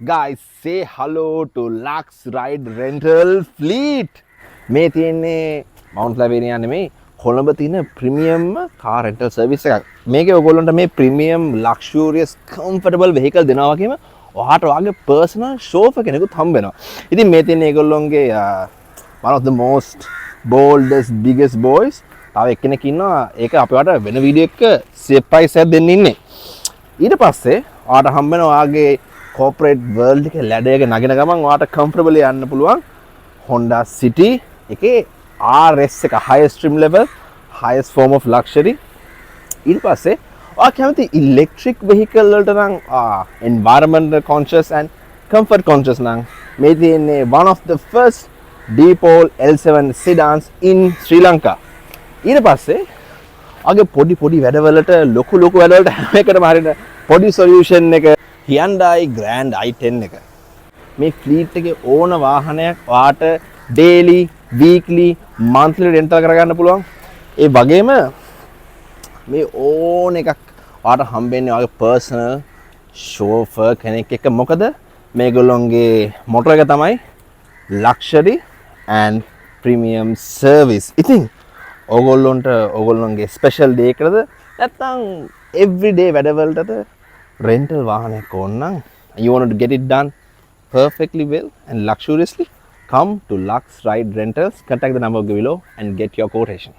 Guys, say hello to Lux Ride Rental Fleet. මේ තියෙන්නේ mount ලැබේනියා නෙමෙයි කොළඹ තියෙන ප්‍රීමියම් කාර් රෙන්ටල් සර්විස් එකක්. මේකේ ඔයගොල්ලන්ට මේ ප්‍රීමියම් ලක්ෂරියස් කම්ෆර්ටබල් වෙහිකල් දෙනවා වගේම ඔයාට ඔයාගේ පර්සනල් ෂෝෆර් කෙනෙකුත් හම්බ වෙනවා. ඉතින් මේ තියෙන්නේ ඒගොල්ලොන්ගේ one of the most boldest biggest boys. තව එක්කෙනෙක් ඉන්නවා ඒක අපි ඔයාලට වෙන වීඩියෝ එකක සර්ප්‍රයිස් එකක් දෙන්න ඉන්නේ. ඊට පස්සේ ඔයාට හම්බ වෙනවා ඔයාගේ corporate world එකේ ladder එක නගින ගමන් ඔයාට comfortably යන්න පුළුවන් Honda City එකේ RS එක highest trim level highest form of luxury. ඊට පස්සේ ඔයා කැමති electric vehicle වලට නම් environmental conscious and comfort conscious නම් මේ තියෙන්නේ one of the first D-Pole L7 sedans in Sri Lanka. ඊට පස්සේ ඔයාගේ පොඩි වැඩවලට ලොකු වැඩවලට හැම එකටම හරියට පොඩි solution එක Hyundai Grand i10 එක. මේ ෆ්ලීට් එකේ ඕන වාහනයක් ඔයාට daily, weekly, monthly rental කරගන්න පුළුවන්. ඒ වගේම මේ ඕන එකක් ඔයාට හම්බෙන්නේ ඔයාගේ personal chauffeur කෙනෙක් එක්ක. මොකද මේගොල්ලොන්ගේ මොටර එක තමයි luxury and premium service. ඉතින් ඕගොල්ලොන්ගේ special day එකද නැත්නම් everyday වැඩවලටද rental vahanak ඕන නම් you want to get it done perfectly well and luxuriously, come to Lux Ride Rentals. Contact the number below and get your quotation.